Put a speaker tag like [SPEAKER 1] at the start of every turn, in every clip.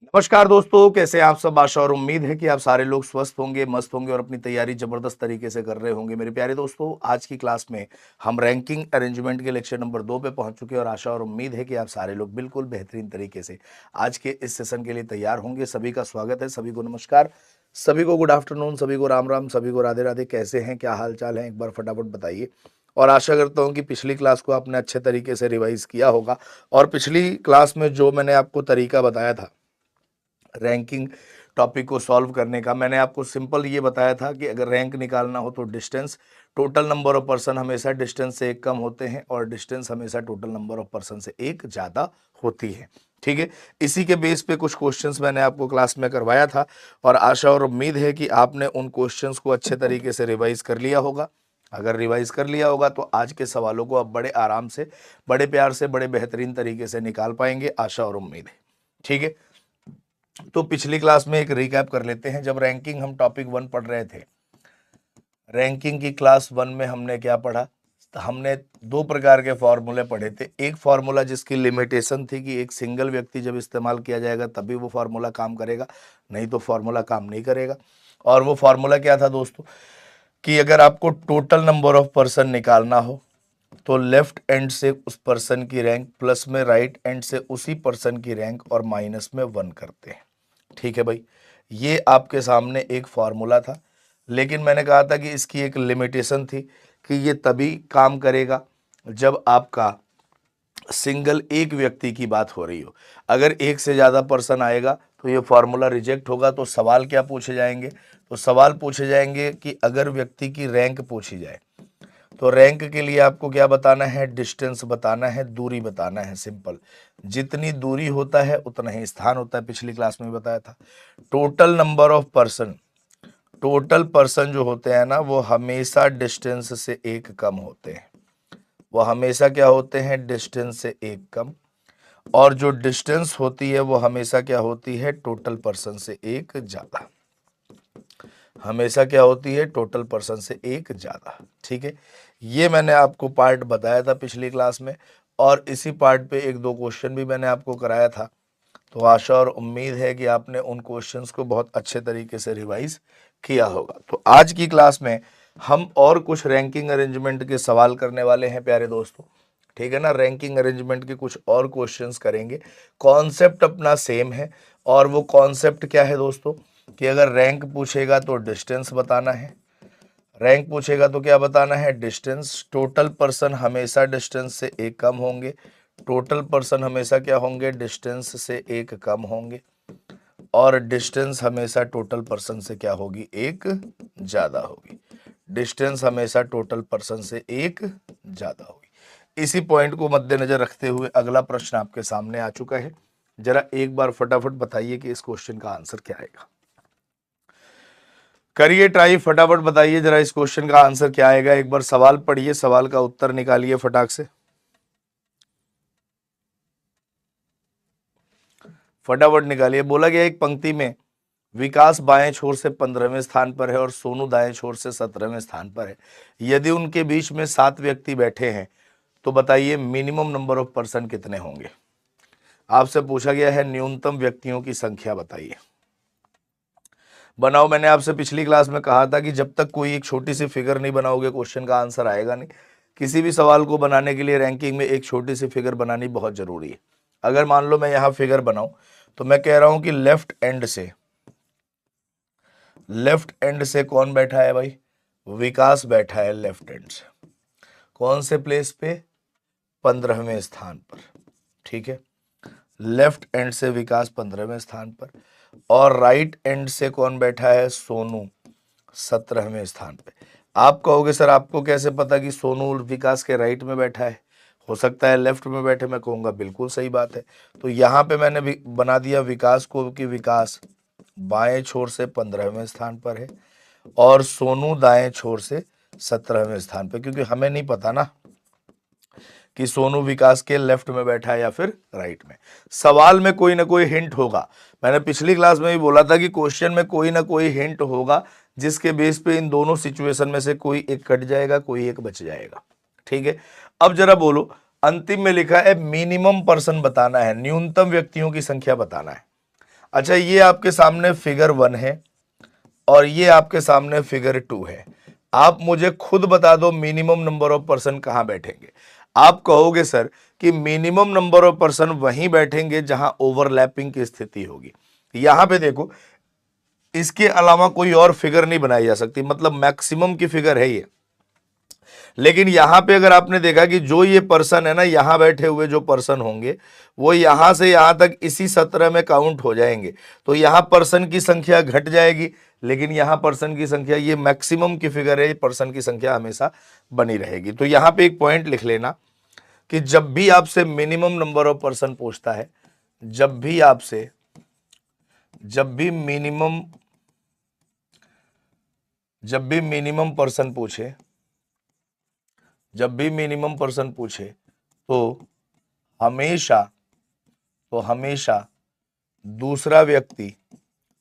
[SPEAKER 1] नमस्कार दोस्तों, कैसे हैं आप सब। आशा और उम्मीद है कि आप सारे लोग स्वस्थ होंगे, मस्त होंगे और अपनी तैयारी जबरदस्त तरीके से कर रहे होंगे। मेरे प्यारे दोस्तों, आज की क्लास में हम रैंकिंग अरेंजमेंट के लेक्चर नंबर 2 पे पहुंच चुके हैं और आशा और उम्मीद है कि आप सारे लोग बिल्कुल बेहतरीन तरीके से आज के इस सेशन के लिए तैयार होंगे। सभी का स्वागत है, सभी को नमस्कार, सभी को गुड आफ्टरनून, सभी को राम राम, सभी को राधे राधे। कैसे हैं, क्या हाल चाल है, एक बार फटाफट बताइए। और आशा करता हूं कि पिछली क्लास को आपने अच्छे तरीके से रिवाइज किया होगा और पिछली क्लास में जो मैंने आपको तरीका बताया था रैंकिंग टॉपिक को सॉल्व करने का, मैंने आपको सिंपल ये बताया था कि अगर रैंक निकालना हो तो distance, total number of person हमेशा डिस्टेंस से एक कम होते हैं और डिस्टेंस हमेशा टोटल नंबर ऑफ पर्सन से एक ज़्यादा होती है। ठीक है, इसी के बेस पे कुछ क्वेश्चंस मैंने आपको क्लास में करवाया था और आशा और उम्मीद है कि आपने उन क्वेश्चंस को अच्छे तरीके से रिवाइज कर लिया होगा। अगर रिवाइज कर लिया होगा तो आज के सवालों को आप बड़े आराम से, बड़े प्यार से, बड़े बेहतरीन तरीके से निकाल पाएंगे, आशा और उम्मीद है। ठीक है, तो पिछली क्लास में एक रिकैप कर लेते हैं। जब रैंकिंग हम टॉपिक 1 पढ़ रहे थे, रैंकिंग की क्लास 1 में हमने क्या पढ़ा, तो हमने दो प्रकार के फॉर्मूले पढ़े थे। एक फॉर्मूला जिसकी लिमिटेशन थी कि एक सिंगल व्यक्ति जब इस्तेमाल किया जाएगा तभी वो फॉर्मूला काम करेगा, नहीं तो फॉर्मूला काम नहीं करेगा। और वो फॉर्मूला क्या था दोस्तों, कि अगर आपको टोटल नंबर ऑफ पर्सन निकालना हो तो लेफ्ट एंड से उस पर्सन की रैंक प्लस में राइट एंड से उसी पर्सन की रैंक और माइनस में 1 करते हैं। ठीक है भाई, ये आपके सामने एक फॉर्मूला था, लेकिन मैंने कहा था कि इसकी एक लिमिटेशन थी कि ये तभी काम करेगा जब आपका सिंगल एक व्यक्ति की बात हो रही हो। अगर एक से ज़्यादा पर्सन आएगा तो ये फॉर्मूला रिजेक्ट होगा। तो सवाल क्या पूछे जाएंगे, तो सवाल पूछे जाएंगे कि अगर व्यक्ति की रैंक पूछी जाए तो रैंक के लिए आपको क्या बताना है, डिस्टेंस बताना है, दूरी बताना है। सिंपल, जितनी दूरी होता है उतना ही स्थान होता है, पिछली क्लास में बताया था। Total number of person, total person जो होते हैं ना, वो हमेशा डिस्टेंस से एक कम होते हैं। वो हमेशा क्या होते हैं, डिस्टेंस से एक कम। और जो डिस्टेंस होती है वो हमेशा क्या होती है, टोटल पर्सन से एक ज्यादा। हमेशा क्या होती है, टोटल पर्सन से एक ज्यादा। ठीक है, ये मैंने आपको पार्ट बताया था पिछली क्लास में और इसी पार्ट पे एक दो क्वेश्चन भी मैंने आपको कराया था। तो आशा और उम्मीद है कि आपने उन क्वेश्चंस को बहुत अच्छे तरीके से रिवाइज किया होगा। तो आज की क्लास में हम और कुछ रैंकिंग अरेंजमेंट के सवाल करने वाले हैं प्यारे दोस्तों। ठीक है ना, रैंकिंग अरेंजमेंट के कुछ और क्वेश्चंस करेंगे। कॉन्सेप्ट अपना सेम है और वो कॉन्सेप्ट क्या है दोस्तों, कि अगर रैंक पूछेगा तो डिस्टेंस बताना है, रैंक पूछेगा तो क्या बताना है, डिस्टेंस। टोटल पर्सन हमेशा डिस्टेंस से एक कम होंगे, टोटल पर्सन हमेशा क्या होंगे, डिस्टेंस से एक कम होंगे। और डिस्टेंस हमेशा टोटल पर्सन से क्या होगी, एक ज्यादा होगी। डिस्टेंस हमेशा टोटल पर्सन से एक ज्यादा होगी। इसी पॉइंट को मद्देनजर रखते हुए अगला प्रश्न आपके सामने आ चुका है। जरा एक बार फटाफट बताइए कि इस क्वेश्चन का आंसर क्या आएगा। करिए ट्राई, फटाफट बताइए जरा इस क्वेश्चन का आंसर क्या आएगा। एक बार सवाल पढ़िए, सवाल का उत्तर निकालिए फटाक से, फटाफट निकालिए। बोला गया एक पंक्ति में विकास बाएं छोर से 15वें स्थान पर है और सोनू दाएं छोर से 17वें स्थान पर है। यदि उनके बीच में 7 व्यक्ति बैठे हैं तो बताइए मिनिमम नंबर ऑफ पर्सन कितने होंगे। आपसे पूछा गया है न्यूनतम व्यक्तियों की संख्या बताइए। बनाओ, मैंने आपसे पिछली क्लास में कहा था कि जब तक कोई एक छोटी सी फिगर नहीं बनाओगे क्वेश्चन का आंसर आएगा नहीं। किसी भी सवाल को बनाने के लिए रैंकिंग में एक छोटी सी फिगर बनानी बहुत जरूरी है। अगर मान लो मैं यहाँ फिगर बनाऊं तो मैं कह रहा हूं कि लेफ्ट एंड से, लेफ्ट एंड से कौन बैठा है भाई, विकास बैठा है लेफ्ट एंड से। कौन से प्लेस पे, 15वें स्थान पर। ठीक है, लेफ्ट एंड से विकास 15वें स्थान पर। और राइट एंड से कौन बैठा है, सोनू 17वें स्थान पे। आप कहोगे सर आपको कैसे पता कि सोनू विकास के राइट में बैठा है, हो सकता है लेफ्ट में बैठे। मैं कहूंगा बिल्कुल सही बात है। तो यहाँ पे मैंने बना दिया विकास को कि विकास बाएं छोर से 15वें स्थान पर है और सोनू दाएं छोर से 17वें स्थान पर, क्योंकि हमें नहीं पता ना कि सोनू विकास के लेफ्ट में बैठा है या फिर राइट में। सवाल में कोई ना कोई हिंट होगा। मैंने पिछली क्लास में भी बोला था कि क्वेश्चन में कोई ना कोई हिंट होगा जिसके बेस पे इन दोनों सिचुएशन में से कोई एक कट जाएगा, कोई एक बच जाएगा। ठीक है, अब जरा बोलो, अंतिम में लिखा है मिनिमम पर्सन बताना है, न्यूनतम व्यक्तियों की संख्या बताना है। अच्छा, ये आपके सामने फिगर 1 है और ये आपके सामने फिगर 2 है। आप मुझे खुद बता दो मिनिमम नंबर ऑफ पर्सन कहां बैठेंगे। आप कहोगे सर कि मिनिमम नंबर ऑफ पर्सन वहीं बैठेंगे जहां ओवरलैपिंग की स्थिति होगी। यहां पे देखो, इसके अलावा कोई और फिगर नहीं बनाई जा सकती, मतलब मैक्सिमम की फिगर है ये। लेकिन यहां पे अगर आपने देखा कि जो ये पर्सन है ना, यहां बैठे हुए जो पर्सन होंगे वो यहां से यहां तक इसी 17 में काउंट हो जाएंगे, तो यहां पर्सन की संख्या घट जाएगी, लेकिन यहां पर्सन की संख्या, ये मैक्सिमम की फिगर है, पर्सन की संख्या हमेशा बनी रहेगी। तो यहां पे एक पॉइंट लिख लेना कि जब भी आपसे मिनिमम नंबर ऑफ पर्सन पूछता है, जब भी आपसे, जब भी मिनिमम, जब भी मिनिमम पर्सन पूछे, जब भी मिनिमम पर्सन पूछे तो हमेशा, तो हमेशा दूसरा व्यक्ति,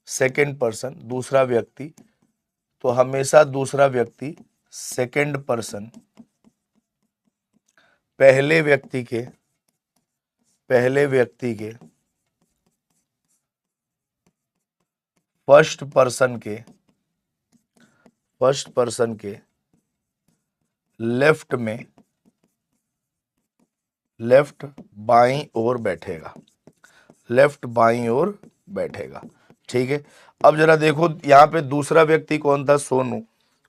[SPEAKER 1] सेकंड पर्सन, दूसरा व्यक्ति, तो हमेशा दूसरा व्यक्ति सेकंड पर्सन पहले व्यक्ति के, पहले व्यक्ति के फर्स्ट पर्सन के, फर्स्ट पर्सन के लेफ्ट में, लेफ्ट बाईं ओर बैठेगा, लेफ्ट बाईं ओर बैठेगा। ठीक है, अब जरा देखो यहां पे दूसरा व्यक्ति कौन था, सोनू,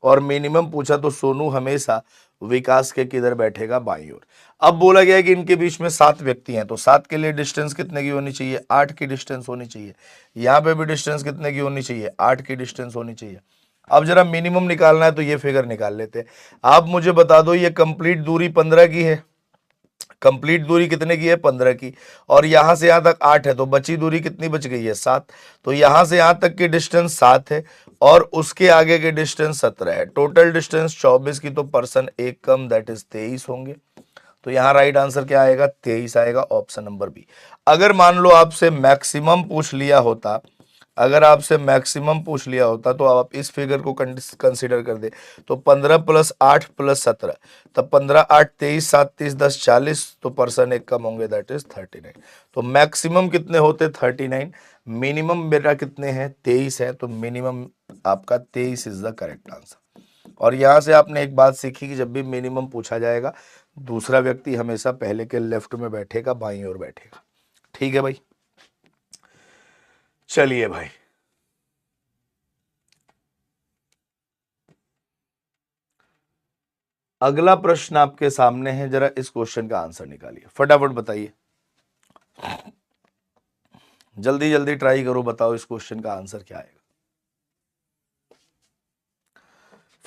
[SPEAKER 1] और मिनिमम पूछा तो सोनू हमेशा विकास के किधर बैठेगा, बाईं ओर। अब बोला गया है कि इनके बीच में 7 व्यक्ति हैं, तो 7 के लिए डिस्टेंस कितने की होनी चाहिए, 8 की डिस्टेंस होनी चाहिए। यहां पे भी डिस्टेंस कितने की होनी चाहिए, 8 की डिस्टेंस होनी चाहिए। अब जरा मिनिमम निकालना है तो ये फिगर निकाल लेते हैं। आप मुझे बता दो ये कंप्लीट दूरी 15 की है, कंप्लीट दूरी कितने की है, 15 की, और यहां से यहां तक 8 है, तो बची दूरी कितनी बच गई है, 7। तो यहां से यहां तक की डिस्टेंस 7 है और उसके आगे की डिस्टेंस 17 है, टोटल डिस्टेंस 24 की, तो पर्सन एक कम, दैट इज 23 होंगे। तो यहां राइट आंसर क्या आएगा, 23 आएगा, ऑप्शन नंबर बी। अगर मान लो आपसे मैक्सिमम पूछ लिया होता, अगर आपसे मैक्सिमम पूछ लिया होता तो आप इस फिगर को कंसीडर कर दे, तो 15 + 8 + 17, तब 15 8 23 7 30 10 40, तो पर्सन एक कम होंगे, दैट इज 39। तो मैक्सिमम कितने होते, 39, मिनिमम बेटा कितने हैं, 23 है, तो मिनिमम आपका 23 इज द करेक्ट आंसर। और यहां से आपने एक बात सीखी कि जब भी मिनिमम पूछा जाएगा, दूसरा व्यक्ति हमेशा पहले के लेफ्ट में बैठेगा, बाईं ओर बैठेगा। ठीक है भाई, चलिए भाई, अगला प्रश्न आपके सामने है, जरा इस क्वेश्चन का आंसर निकालिए, फटाफट बताइए, जल्दी जल्दी ट्राई करो, बताओ इस क्वेश्चन का आंसर क्या आएगा।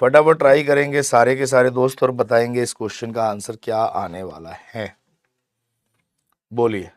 [SPEAKER 1] फटाफट ट्राई करेंगे सारे के सारे दोस्त और बताएंगे इस क्वेश्चन का आंसर क्या आने वाला है, बोलिए।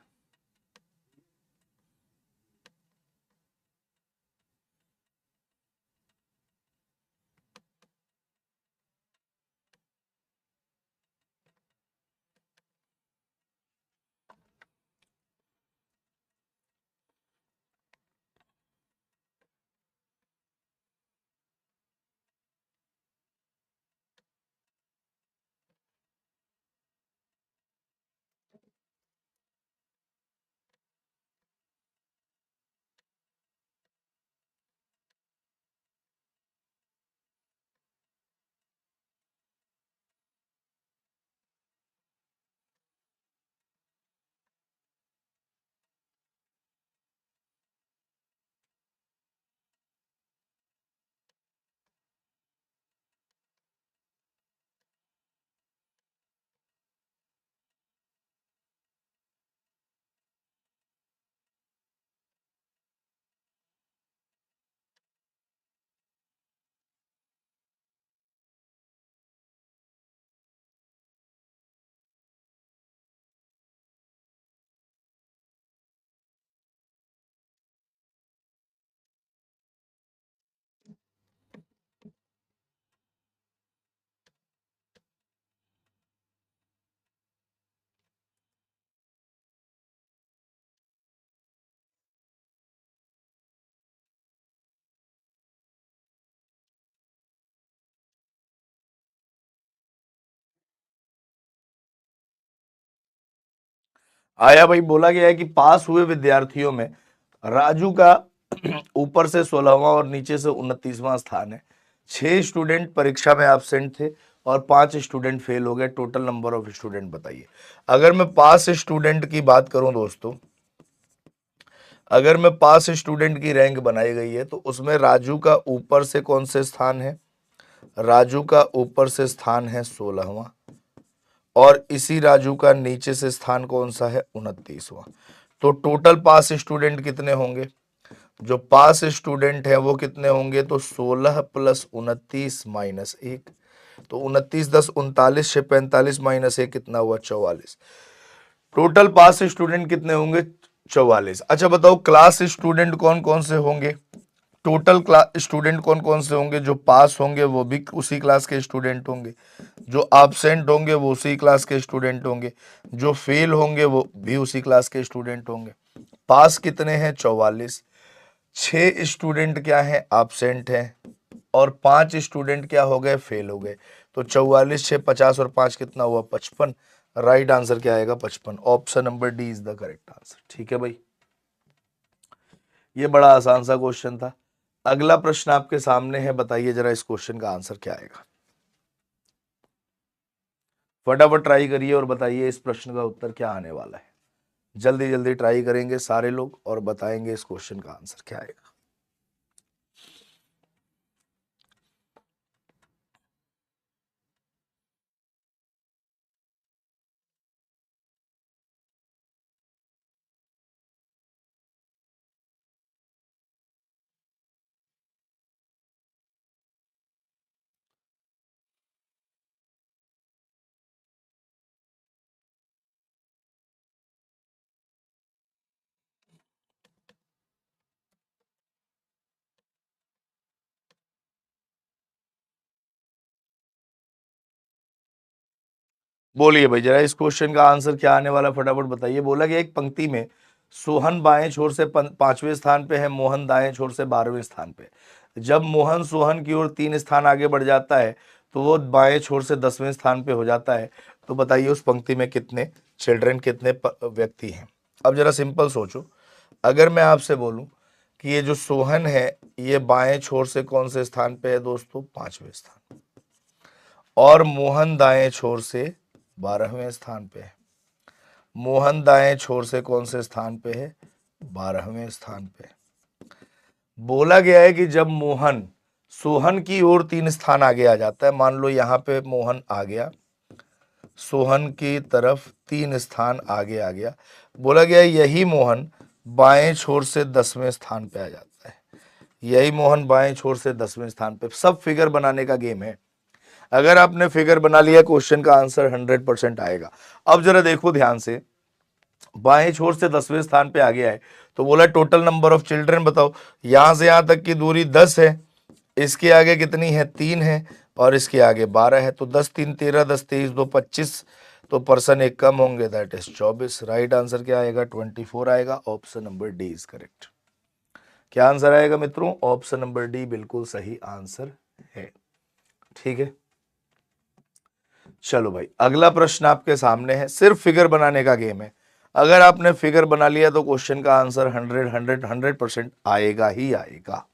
[SPEAKER 1] आया भाई, बोला गया है कि पास हुए विद्यार्थियों में राजू का ऊपर से 16वां और नीचे से 29वां स्थान है। 6 स्टूडेंट परीक्षा में एब्सेंट थे और 5 स्टूडेंट फेल हो गए। टोटल नंबर ऑफ स्टूडेंट बताइए। अगर मैं पास स्टूडेंट की बात करूं दोस्तों, अगर मैं पास स्टूडेंट की रैंक बनाई गई है तो उसमें राजू का ऊपर से कौन से स्थान है? राजू का ऊपर से स्थान है 16वां और इसी राजू का नीचे से स्थान कौन सा है? 29वां। तो टोटल पास स्टूडेंट कितने होंगे? जो पास स्टूडेंट है वो कितने होंगे? तो 16 प्लस 29 माइनस 1। तो 29 10 39 से 45 माइनस 1 कितना हुआ? 44। टोटल पास स्टूडेंट कितने होंगे? 44। अच्छा बताओ क्लास स्टूडेंट कौन कौन से होंगे? टोटल क्लास स्टूडेंट कौन कौन से होंगे? जो पास होंगे वो भी उसी क्लास के स्टूडेंट होंगे, जो एब्सेंट होंगे वो उसी क्लास के स्टूडेंट होंगे, जो फेल होंगे वो भी उसी क्लास के स्टूडेंट होंगे। पास कितने हैं? 44। 6 स्टूडेंट क्या है? एब्सेंट हैं और 5 स्टूडेंट क्या हो गए? फेल हो गए। तो 44 6 50 और 5 कितना हुआ? 55। राइट आंसर क्या आएगा? 55। Option number D is the correct answer. ठीक है भाई, ये बड़ा आसान सा क्वेश्चन था। अगला प्रश्न आपके सामने है, बताइए जरा इस क्वेश्चन का आंसर क्या आएगा। फटाफट ट्राई करिए और बताइए इस प्रश्न का उत्तर क्या आने वाला है। जल्दी जल्दी ट्राई करेंगे सारे लोग और बताएंगे इस क्वेश्चन का आंसर क्या आएगा। बोलिए भाई जरा इस क्वेश्चन का आंसर क्या आने वाला, फटाफट बताइए। बोला गया एक पंक्ति में सोहन बाएं छोर से 5वें स्थान पे है, मोहन दाएं छोर से 12वें स्थान पे। जब मोहन सोहन की ओर 3 स्थान आगे बढ़ जाता है तो वो बाएं छोर से 10वें स्थान पे हो जाता है। तो बताइए उस पंक्ति में कितने चिल्ड्रन, कितने व्यक्ति हैं? अब जरा सिंपल सोचो, अगर मैं आपसे बोलूं कि ये जो सोहन है ये बाएं छोर से कौन से स्थान पे है दोस्तों? 5वें स्थान। और मोहन दाएं छोर से 12वें स्थान पे है। मोहन दाएं छोर से कौन से स्थान पे है? 12वें स्थान पे। बोला गया है कि जब मोहन सोहन की ओर 3 स्थान आगे आ जाता है, मान लो यहां पे मोहन आ गया, सोहन की तरफ 3 स्थान आगे आ गया, बोला गया है यही मोहन बाएं छोर से 10वें स्थान पे आ जाता है। यही मोहन बाएं छोर से 10वें स्थान पे। सब फिगर बनाने का गेम है। अगर आपने फिगर बना लिया क्वेश्चन का आंसर 100% आएगा। अब जरा देखो ध्यान से, बाएं छोर से 10वें स्थान पे आ गया है तो बोला टोटल नंबर ऑफ चिल्ड्रन बताओ। यहां से यहां तक की दूरी 10 है, इसके आगे कितनी है? 3 है और इसके आगे 12 है। तो 10 3 13, 10 23 2 25। तो पर्सन एक कम होंगे, दैट इज 24। राइट आंसर क्या आएगा? 24 आएगा। Option number D is correct. क्या आंसर आएगा मित्रों? ऑप्शन नंबर डी बिल्कुल सही आंसर है। ठीक है, चलो भाई अगला प्रश्न आपके सामने है। सिर्फ फिगर बनाने का गेम है। अगर आपने फिगर बना लिया तो क्वेश्चन का आंसर 100% आएगा ही आएगा।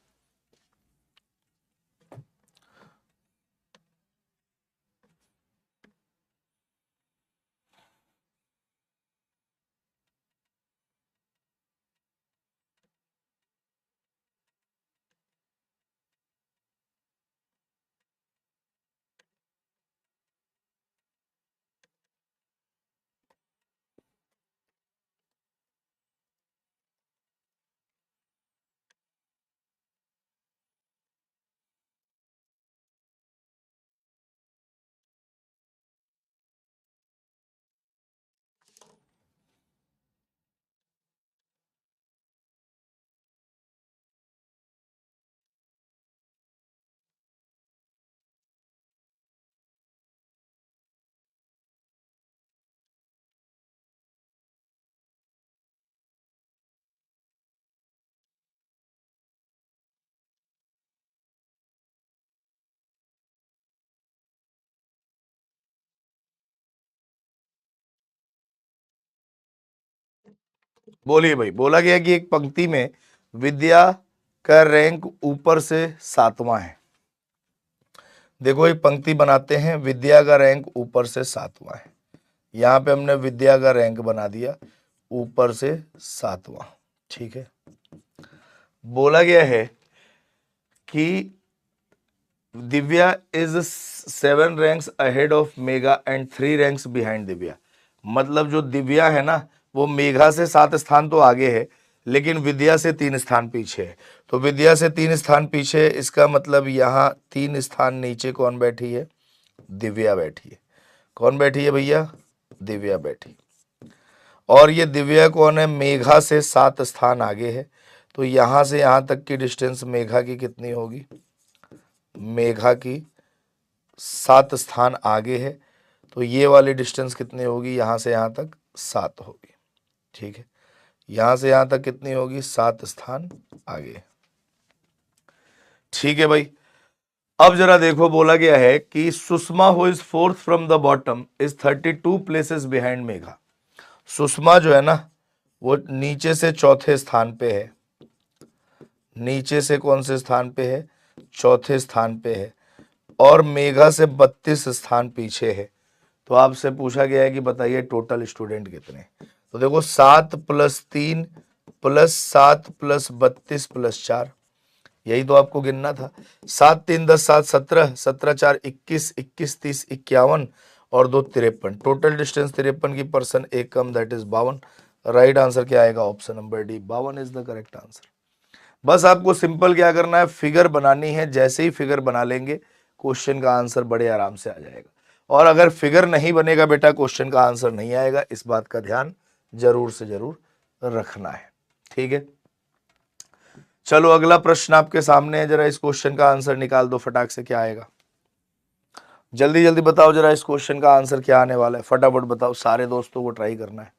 [SPEAKER 1] बोलिए भाई। बोला गया कि एक पंक्ति में विद्या का रैंक ऊपर से 7वां है। देखो एक पंक्ति बनाते हैं, विद्या का रैंक ऊपर से 7वां है। यहां पे हमने विद्या का रैंक बना दिया ऊपर से 7वां। ठीक है। बोला गया है कि Divya is 7 ranks ahead of Megha and 3 ranks behind Divya. मतलब जो दिव्या है ना, वो मेघा से 7 स्थान तो आगे है, लेकिन विद्या से 3 स्थान पीछे है। तो विद्या से 3 स्थान पीछे, इसका मतलब यहाँ 3 स्थान नीचे कौन बैठी है? दिव्या बैठी है। कौन बैठी है भैया? दिव्या बैठी। और ये दिव्या कौन है? मेघा से 7 स्थान आगे है। तो यहां से यहां तक की डिस्टेंस मेघा की कितनी होगी? मेघा की 7 स्थान आगे है, तो ये वाली डिस्टेंस कितनी होगी? यहां से यहां तक 7 होगी। ठीक है। यहां से यहां तक कितनी होगी? 7 स्थान आगे। ठीक है भाई। अब जरा देखो, बोला गया है कि Sushma who is 4th from the bottom is 32 places behind Megha. Sushma जो है ना, वो नीचे से चौथे स्थान पे है। नीचे से कौन से स्थान पे है? चौथे स्थान पे है। और मेघा से 32 स्थान पीछे है। तो आपसे पूछा गया है कि बताइए टोटल स्टूडेंट कितने? तो देखो 7 + 3 + 7 + 32 + 4, यही तो आपको गिनना था। 7 3 10 7 17, 17 4 21, 21 30 51 और 2 53। टोटल डिस्टेंस 53 की पर्सन एक कम, दैट इज 52। राइट आंसर क्या आएगा? Option number D, 52 is the correct answer. बस आपको सिंपल क्या करना है? फिगर बनानी है। जैसे ही फिगर बना लेंगे, क्वेश्चन का आंसर बड़े आराम से आ जाएगा। और अगर फिगर नहीं बनेगा बेटा, क्वेश्चन का आंसर नहीं आएगा। इस बात का ध्यान जरूर से जरूर रखना है। ठीक है। चलो अगला प्रश्न आपके सामने है, जरा इस क्वेश्चन का आंसर निकाल दो फटाक से। क्या आएगा? जल्दी जल्दी बताओ जरा, इस क्वेश्चन का आंसर क्या आने वाला है? फटाफट बताओ। सारे दोस्तों को ट्राई करना है,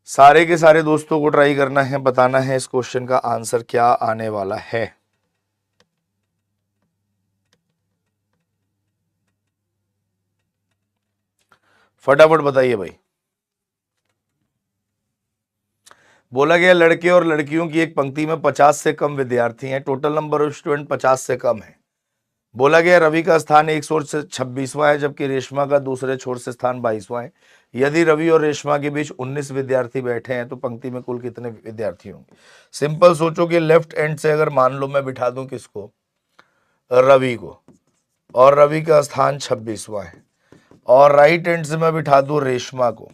[SPEAKER 1] सारे के सारे दोस्तों को ट्राई करना है, बताना है इस क्वेश्चन का आंसर क्या आने वाला है। फटाफट बताइए भाई। बोला गया लड़के और लड़कियों की एक पंक्ति में 50 से कम विद्यार्थी हैं। टोटल नंबर ऑफ स्टूडेंट 50 से कम है। बोला गया रवि का स्थान एक छोर से 26वां है, जबकि रेशमा का दूसरे छोर से स्थान 22वां है। यदि रवि और रेशमा के बीच 19 विद्यार्थी बैठे हैं तो पंक्ति में कुल कितने विद्यार्थी होंगे? सिंपल सोचो कि लेफ्ट एंड से अगर मान लो मैं बिठा दूं किसको? रवि को, और रवि का स्थान 26वां है। और राइट एंड से मैं बिठा दूं रेशमा को,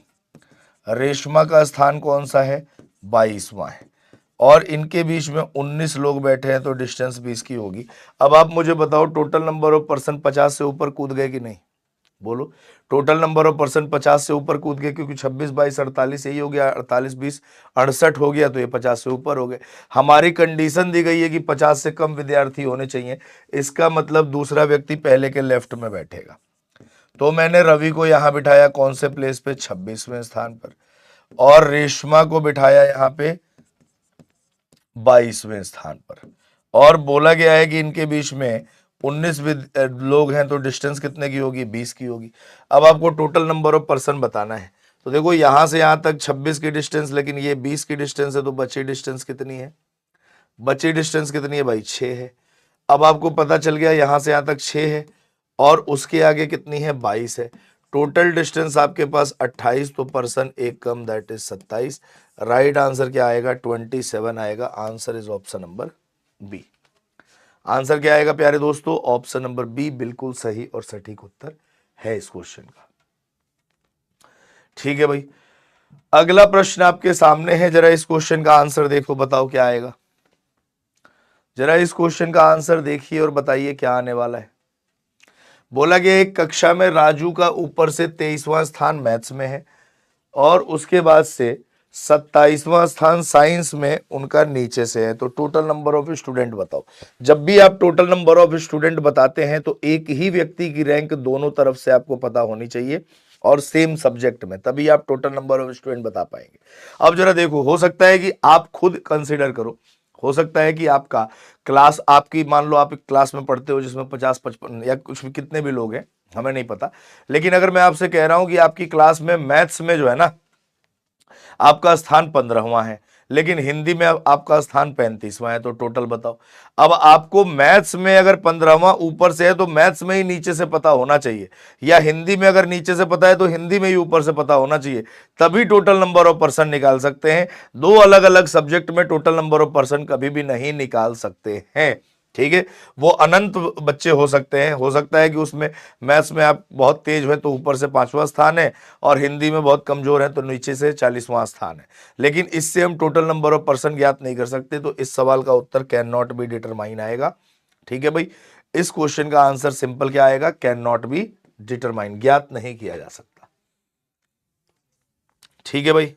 [SPEAKER 1] रेशमा का स्थान कौन सा है? 22वां है। और इनके बीच में 19 लोग बैठे हैं, तो डिस्टेंस 20 की होगी। अब आप मुझे बताओ टोटल नंबर ऑफ पर्सन 50 से ऊपर कूद गए कि नहीं? बोलो। टोटल नंबर ऑफ पर्सन 50 से ऊपर कूद गए, क्योंकि 26 22 48 यही हो गया, 48 20 68 हो गया, तो ये 50 से ऊपर हो गए। हमारी कंडीशन दी गई है कि 50 से कम विद्यार्थी होने चाहिए। इसका मतलब दूसरा व्यक्ति पहले के लेफ्ट में बैठेगा। तो मैंने रवि को यहां बिठाया कौन से प्लेस पे? 26वें स्थान पर। और रेशमा को बिठाया यहाँ पे 22वें स्थान पर। और बोला गया है कि इनके बीच में 19 लोग हैं, तो डिस्टेंस कितने की होगी? 20 की होगी। अब आपको टोटल नंबर ऑफ पर्सन बताना है। तो देखो यहां से यहां तक 26 की डिस्टेंस, लेकिन ये 20 की डिस्टेंस है, तो बची डिस्टेंस कितनी है? बची डिस्टेंस कितनी है भाई? 6 है। अब आपको पता चल गया यहां से यहां तक 6 है, और उसके आगे कितनी है? 22 है। टोटल डिस्टेंस आपके पास 28, तो पर्सन एक कम, दैट इज 27। राइट आंसर क्या आएगा? 27 आएगा। Answer is option number B. Answer क्या आएगा प्यारे दोस्तों? ऑप्शन नंबर बी बिल्कुल सही और सटीक उत्तर है इस क्वेश्चन का। ठीक है भाई। अगला प्रश्न आपके सामने है, जरा इस क्वेश्चन का आंसर देखो, बताओ क्या आएगा। जरा इस क्वेश्चन का आंसर देखिए और बताइए क्या आने वाला है। बोला गया एक कक्षा में राजू का ऊपर से 23वां स्थान मैथ्स में है, और उसके बाद से 27वां स्थान साइंस में उनका नीचे से है। तो टोटल नंबर ऑफ स्टूडेंट बताओ। जब भी आप टोटल नंबर ऑफ स्टूडेंट बताते हैं, तो एक ही व्यक्ति की रैंक दोनों तरफ से आपको पता होनी चाहिए, और सेम सब्जेक्ट में, तभी आप टोटल नंबर ऑफ स्टूडेंट बता पाएंगे। अब जरा देखो, हो सकता है कि आप खुद कंसिडर करो, हो सकता है कि आपका क्लास, आपकी मान लो आप एक क्लास में पढ़ते हो जिसमें 50 55 या कुछ भी, कितने भी लोग हैं हमें नहीं पता, लेकिन अगर मैं आपसे कह रहा हूं कि आपकी क्लास में मैथ्स में जो है ना, आपका स्थान 15वां है, लेकिन हिंदी में आपका स्थान 35वां है, तो टोटल बताओ। अब आपको मैथ्स में अगर 15वां ऊपर से है तो मैथ्स में ही नीचे से पता होना चाहिए, या हिंदी में अगर नीचे से पता है तो हिंदी में ही ऊपर से पता होना चाहिए, तभी टोटल नंबर ऑफ पर्सन निकाल सकते हैं। दो अलग अलग सब्जेक्ट में टोटल नंबर ऑफ पर्सन कभी भी नहीं निकाल सकते हैं, ठीक है। वो अनंत बच्चे हो सकते हैं, हो सकता है कि उसमें मैथ्स में आप बहुत तेज हैं तो ऊपर से 5वां स्थान है, और हिंदी में बहुत कमजोर है तो नीचे से 40वां स्थान है, लेकिन इससे हम टोटल नंबर ऑफ पर्सन ज्ञात नहीं कर सकते। तो इस सवाल का उत्तर कैन नॉट बी डिटरमाइन आएगा, ठीक है भाई। इस क्वेश्चन का आंसर सिंपल क्या आएगा, कैन नॉट बी डिटरमाइन, ज्ञात नहीं किया जा सकता, ठीक है भाई।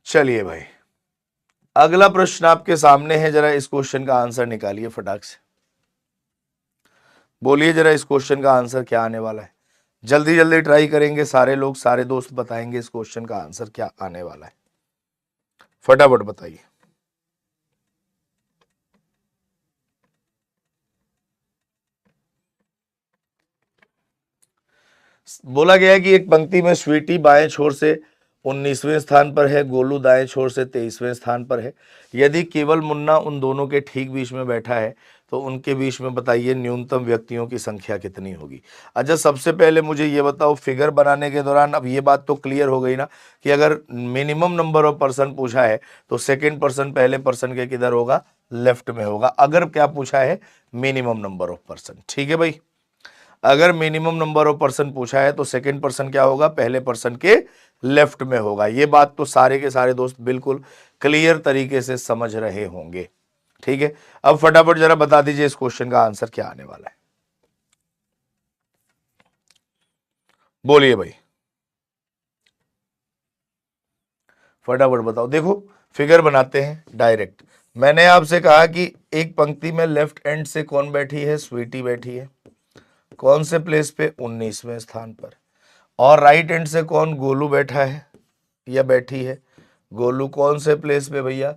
[SPEAKER 1] चलिए भाई, अगला प्रश्न आपके सामने है, जरा इस क्वेश्चन का आंसर निकालिए फटाक से, बोलिए जरा इस क्वेश्चन का आंसर क्या आने वाला है। जल्दी जल्दी ट्राई करेंगे सारे लोग, सारे दोस्त बताएंगे इस क्वेश्चन का आंसर क्या आने वाला है, फटाफट बताइए। बोला गया है कि एक पंक्ति में स्वीटी बाएं छोर से 19वें स्थान पर है, गोलू दाएं छोर से 23वें स्थान पर है। यदि केवल मुन्ना उन दोनों के ठीक बीच में बैठा है तो उनके बीच में बताइए न्यूनतम व्यक्तियों की संख्या कितनी होगी। अच्छा, सबसे पहले मुझे ये बताओ, फिगर बनाने के दौरान अब ये बात तो क्लियर हो गई ना कि अगर मिनिमम नंबर ऑफ पर्सन पूछा है तो सेकेंड पर्सन पहले पर्सन के किधर होगा, लेफ्ट में होगा। अगर क्या पूछा है, मिनिमम नंबर ऑफ पर्सन, ठीक है भाई। अगर मिनिमम नंबर ऑफ पर्सन पूछा है तो सेकंड पर्सन क्या होगा, पहले पर्सन के लेफ्ट में होगा। ये बात तो सारे के सारे दोस्त बिल्कुल क्लियर तरीके से समझ रहे होंगे, ठीक है। अब फटाफट जरा बता दीजिए इस क्वेश्चन का आंसर क्या आने वाला है, बोलिए भाई, फटाफट बताओ। देखो, फिगर बनाते हैं डायरेक्ट। मैंने आपसे कहा कि एक पंक्ति में लेफ्ट एंड से कौन बैठी है, स्वीटी बैठी है, कौन से प्लेस पे, 19वें स्थान पर। और राइट एंड से कौन, गोलू बैठा है या बैठी है, गोलू कौन से प्लेस पे भैया,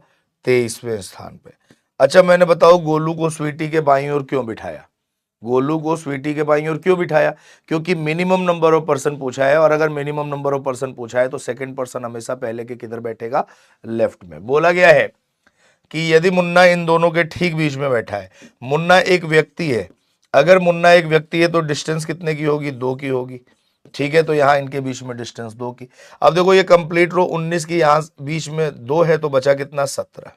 [SPEAKER 1] 23वें स्थान पे। अच्छा, मैंने बताओ गोलू को स्वीटी के बाईं ओर क्यों बिठाया, गोलू को स्वीटी के बाईं ओर क्यों बिठाया, क्योंकि मिनिमम नंबर ऑफ पर्सन पूछा है, और अगर मिनिमम नंबर ऑफ पर्सन पूछा है तो सेकंड पर्सन हमेशा पहले के किधर बैठेगा, लेफ्ट में। बोला गया है कि यदि मुन्ना इन दोनों के ठीक बीच में बैठा है, मुन्ना एक व्यक्ति है, अगर मुन्ना एक व्यक्ति है तो डिस्टेंस कितने की होगी, 2 की होगी, ठीक है। तो यहां इनके बीच में डिस्टेंस 2 की। अब देखो ये कंप्लीट रो 19 की, यहां बीच में 2 है तो बचा कितना, 17।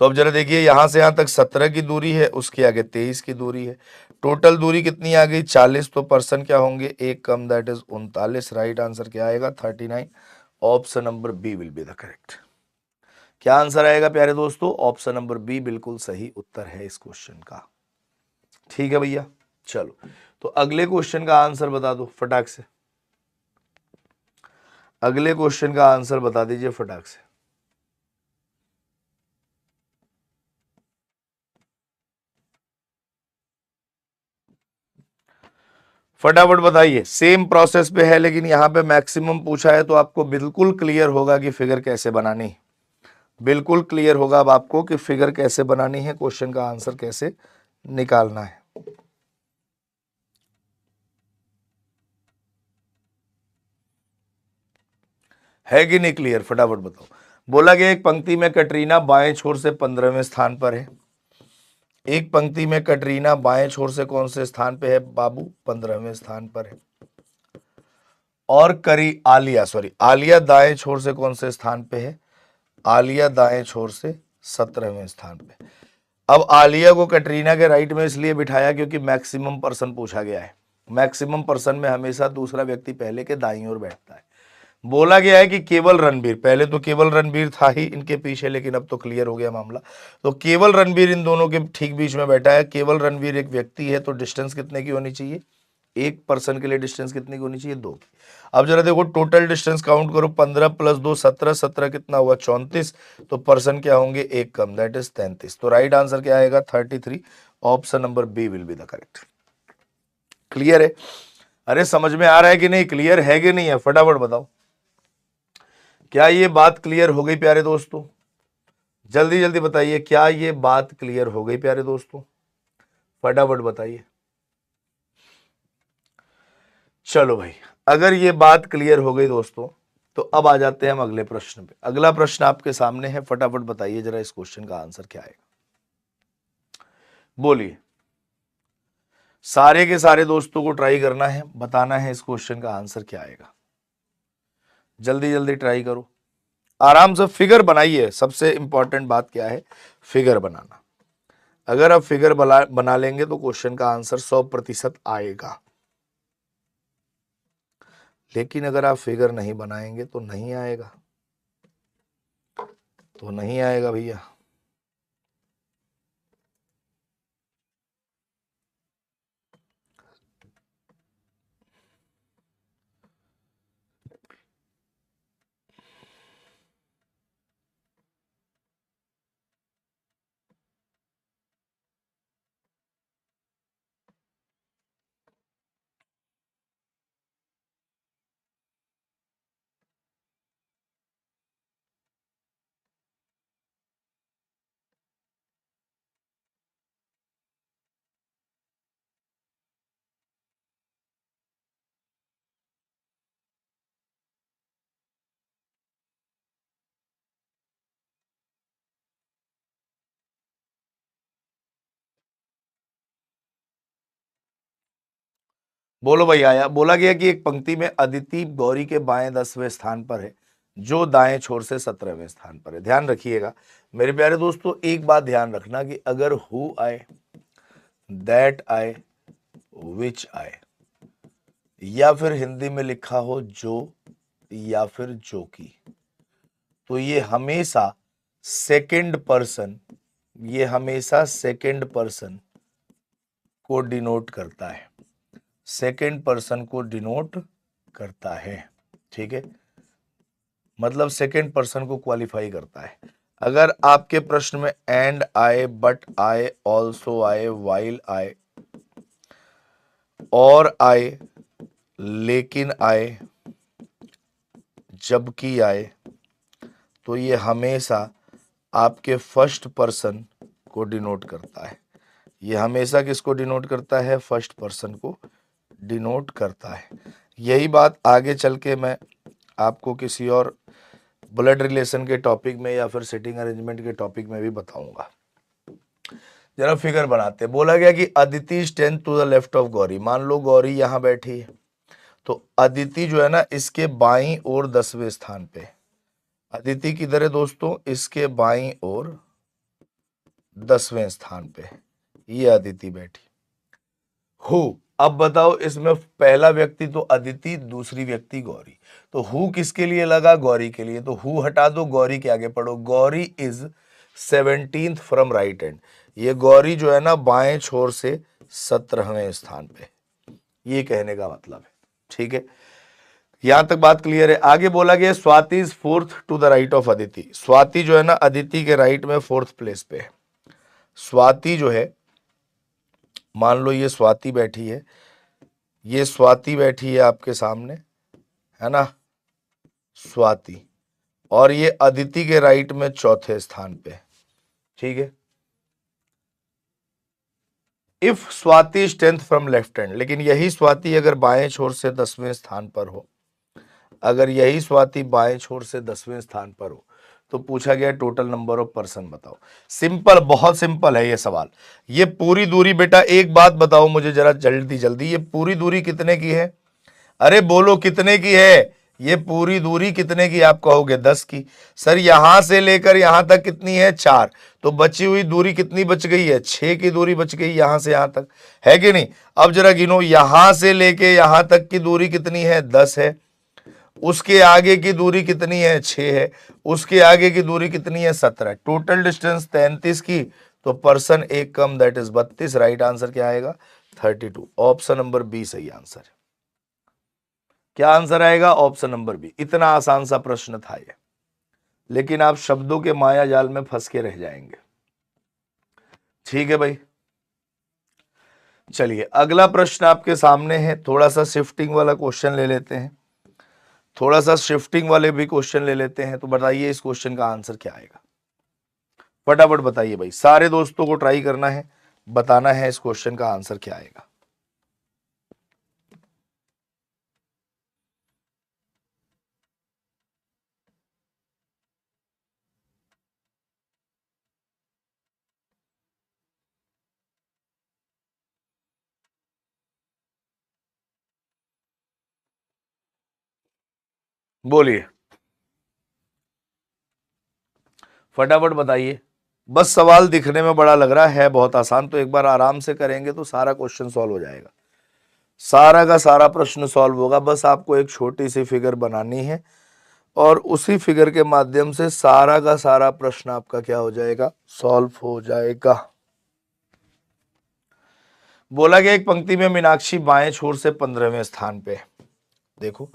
[SPEAKER 1] तो अब जरा देखिए, यहां से यहां तक 17 की दूरी है, उसके आगे 23 की दूरी है, टोटल दूरी कितनी आ गई, 40। तो पर्सन क्या होंगे, एक कम, दैट इज 39। राइट आंसर क्या आएगा, 39। Option number B will be the correct. क्या आंसर आएगा प्यारे दोस्तों, ऑप्शन नंबर बी बिल्कुल सही उत्तर है इस क्वेश्चन का, ठीक है भैया। चलो, तो अगले क्वेश्चन का आंसर बता दो फटाक से, अगले क्वेश्चन का आंसर बता दीजिए फटाक से। फटाफट बताइए, सेम प्रोसेस पे है लेकिन यहां पे मैक्सिमम पूछा है, तो आपको बिल्कुल क्लियर होगा कि फिगर कैसे बनानी, बिल्कुल क्लियर होगा अब आपको कि फिगर कैसे बनानी है, क्वेश्चन का आंसर कैसे निकालना है कि नहीं क्लियर, फटाफट बताओ। बोला गया एक पंक्ति में कटरीना बाएं छोर से 15वें स्थान पर है, एक पंक्ति में कटरीना बाएं छोर से कौन से स्थान पे है बाबू, 15वें स्थान पर है। और आलिया दाएं छोर से कौन से स्थान पे है, आलिया दाएं छोर से 17वें स्थान पे। अब आलिया को कटरीना के राइट में इसलिए बिठाया क्योंकि मैक्सिमम पर्सन पूछा गया है, मैक्सिमम पर्सन में हमेशा दूसरा व्यक्ति पहले के दाईं ओर बैठता है। बोला गया है कि केवल रणबीर, पहले तो केवल रणबीर था ही इनके पीछे, लेकिन अब तो क्लियर हो गया मामला। तो केवल रणबीर इन दोनों के ठीक बीच में बैठा है, केवल रणबीर एक व्यक्ति है, तो डिस्टेंस कितने की होनी चाहिए, एक पर्सन के लिए डिस्टेंस कितनी की होनी चाहिए, 2 की। अब जरा देखो टोटल डिस्टेंस काउंट करो, 15 प्लस 2 17, 17 कितना हुआ, 34। तो पर्सन क्या होंगे, एक कम, दैट इज 33। तो राइट आंसर क्या आएगा, 33। Option number B will be the correct. Clear है, अरे समझ में आ रहा है कि नहीं, क्लियर है कि नहीं है, फटाफट बताओ। क्या ये बात क्लियर हो गई प्यारे दोस्तों, जल्दी जल्दी बताइए, क्या ये बात क्लियर हो गई प्यारे दोस्तों, फटाफट बताइए। चलो भाई, अगर ये बात क्लियर हो गई दोस्तों, तो अब आ जाते हैं हम अगले प्रश्न पे। अगला प्रश्न आपके सामने है, फटाफट बताइए जरा इस क्वेश्चन का आंसर क्या आएगा, बोलिए। सारे के सारे दोस्तों को ट्राई करना है, बताना है इस क्वेश्चन का आंसर क्या आएगा। जल्दी जल्दी ट्राई करो, आराम से फिगर बनाइए। सबसे इंपॉर्टेंट बात क्या है, फिगर बनाना। अगर आप फिगर बना लेंगे तो क्वेश्चन का आंसर 100% आएगा। लेकिन अगर आप फिगर नहीं बनाएंगे तो नहीं आएगा, तो नहीं आएगा भैया। बोलो भाई आया। बोला गया कि एक पंक्ति में अदिति गौरी के बाएं 10वें स्थान पर है, जो दाएं छोर से 17वें स्थान पर है। ध्यान रखिएगा मेरे प्यारे दोस्तों, एक बात ध्यान रखना कि अगर हु आए, दैट आए, विच आए, या फिर हिंदी में लिखा हो जो, या फिर जो की, तो ये हमेशा सेकंड पर्सन, ये हमेशा सेकंड पर्सन को डिनोट करता है, सेकंड पर्सन को डिनोट करता है। ठीक है, मतलब सेकंड पर्सन को क्वालिफाई करता है। अगर आपके प्रश्न में एंड आए, बट आए, ऑल्सो आए, वाइल आए, और आए, लेकिन आए, जबकि आए, तो ये हमेशा आपके फर्स्ट पर्सन को डिनोट करता है। ये हमेशा किसको डिनोट करता है, फर्स्ट पर्सन को डिनोट करता है। यही बात आगे चल के मैं आपको किसी और ब्लड रिलेशन के टॉपिक में या फिर सिटिंग अरेंजमेंट के टॉपिक में भी बताऊंगा। जरा फिगर बनाते। बोला गया कि Aditi stand to the left of Gauri. मान लो गौरी यहां बैठी है, तो अदिति जो है ना इसके बाईं ओर 10वें स्थान पे। अदिति किधर है दोस्तों, इसके बाईं ओर 10वें स्थान पे ये अदिति बैठी। हु, अब बताओ इसमें पहला व्यक्ति तो अदिति, दूसरी व्यक्ति गौरी, तो हु किसके लिए लगा, गौरी के लिए, तो हु हटा दो, गौरी के आगे पढ़ो। Gauri is 17th from right and. ये गौरी जो है ना बाएं छोर से 17वें स्थान पे, ये कहने का मतलब है। ठीक है, यहां तक बात क्लियर है। आगे बोला गया Swati is 4th to the right of Aditi. Swati जो है ना अदिति के राइट में 4th प्लेस पे है। स्वाति जो है, मान लो ये स्वाति बैठी है, ये स्वाति बैठी है आपके सामने, है ना, स्वाति, और ये अदिति के राइट में 4थे स्थान पे। ठीक है, if Swati is 10th from left hand, लेकिन यही स्वाति अगर बाएं छोर से 10वें स्थान पर हो, अगर यही स्वाति बाएं छोर से 10वें स्थान पर हो, तो पूछा गया टोटल नंबर ऑफ पर्सन बताओ। सिंपल, बहुत सिंपल है ये सवाल। ये पूरी दूरी बेटा, एक बात बताओ मुझे जरा जल्दी जल्दी, ये पूरी दूरी कितने की है, अरे बोलो कितने की है, ये पूरी दूरी कितने की आप कहोगे, 10 की। सर यहां से लेकर यहां तक कितनी है, 4, तो बची हुई दूरी कितनी बच गई है, 6 की दूरी बच गई यहां से यहां तक, है कि नहीं। अब जरा गिनो, यहां से लेके यहां तक की दूरी कितनी है, 10 है, उसके आगे की दूरी कितनी है, 6 है, उसके आगे की दूरी कितनी है, 17, टोटल डिस्टेंस 33 की, तो पर्सन एक कम, दैट इज 32। राइट आंसर क्या आएगा, 32। ऑप्शन नंबर बी सही आंसर है। क्या आंसर आएगा, ऑप्शन नंबर बी। इतना आसान सा प्रश्न था ये, लेकिन आप शब्दों के माया जाल में फंस के रह जाएंगे। ठीक है भाई, चलिए अगला प्रश्न आपके सामने है। थोड़ा सा शिफ्टिंग वाला क्वेश्चन ले लेते हैं, थोड़ा सा शिफ्टिंग वाले भी क्वेश्चन ले लेते हैं। तो बताइए इस क्वेश्चन का आंसर क्या आएगा, फटाफट बताइए भाई। सारे दोस्तों को ट्राई करना है, बताना है इस क्वेश्चन का आंसर क्या आएगा। बोलिए, फटाफट बताइए। बस सवाल दिखने में बड़ा लग रहा है बहुत आसान, तो एक बार आराम से करेंगे तो सारा क्वेश्चन सॉल्व हो जाएगा, सारा का सारा प्रश्न सॉल्व होगा। बस आपको एक छोटी सी फिगर बनानी है और उसी फिगर के माध्यम से सारा का सारा प्रश्न आपका क्या हो जाएगा, सॉल्व हो जाएगा। बोला गया एक पंक्ति में मीनाक्षी बाएं छोर से 15वें स्थान पे। देखो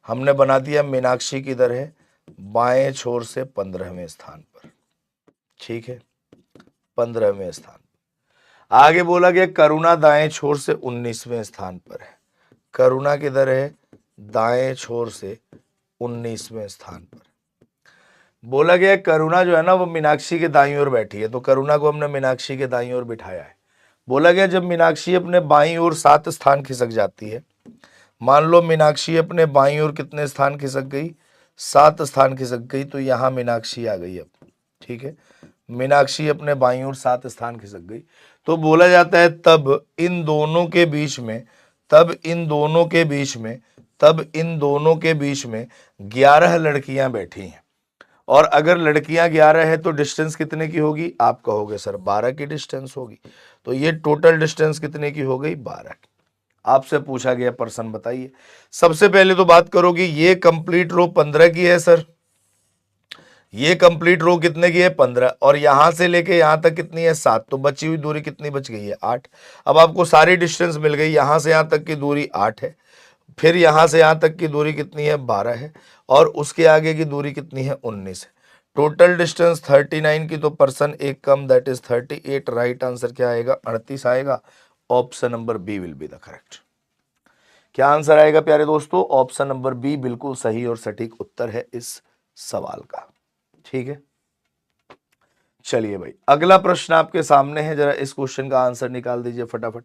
[SPEAKER 1] हमने बना दिया मीनाक्षी किधर है, बाएं छोर से 15वें स्थान पर, ठीक है, 15वें स्थान। आगे बोला गया करुणा दाएं छोर से 19वें स्थान पर है। करुणा किधर है, दाएं छोर से 19वें स्थान पर। बोला गया करुणा जो है ना वो मीनाक्षी के दाईं ओर बैठी है, तो करुणा को हमने मीनाक्षी के दाईं ओर बिठाया है। बोला गया जब मीनाक्षी अपने बाईं ओर 7 स्थान खिसक जाती है, मान लो मीनाक्षी अपने बाईं ओर कितने स्थान खिसक गई, 7 स्थान खिसक गई, तो यहां मीनाक्षी आ गई अब, ठीक है, मीनाक्षी अपने बाईं ओर 7 स्थान खिसक गई। तो बोला जाता है तब इन दोनों के बीच में, तब इन दोनों के बीच में, तब इन दोनों के बीच में 11 लड़कियां बैठी हैं। और अगर लड़कियां 11 है तो डिस्टेंस कितने की होगी, आप कहोगे सर 12 की डिस्टेंस होगी। तो ये टोटल डिस्टेंस कितने की हो गई, 12 की। आपसे पूछा गया पर्सन बताइए। सबसे पहले तो बात करोगे ये कंप्लीट रो 15 की है सर, ये कंप्लीट रो कितने की है, 15, और यहां से लेके यहां तक कितनी है, 7, तो बची हुई दूरी कितनी बच गई है, 8। अब आपको सारी डिस्टेंस मिल गई, यहां से यहां तक की दूरी 8 है, फिर यहां से यहां तक की दूरी कितनी है, 12 है, और उसके आगे की दूरी कितनी है, 19 है। टोटल डिस्टेंस 39 की, तो पर्सन एक कम, दैट इज 38। राइट आंसर क्या आएगा, 38 आएगा। Option number B will be the correct. क्या आंसर आएगा प्यारे दोस्तों, ऑप्शन नंबर बी बिल्कुल सही और सटीक उत्तर है इस सवाल का, ठीक है। चलिए भाई अगला प्रश्न आपके सामने है, जरा इस क्वेश्चन का आंसर निकाल दीजिए फटाफट,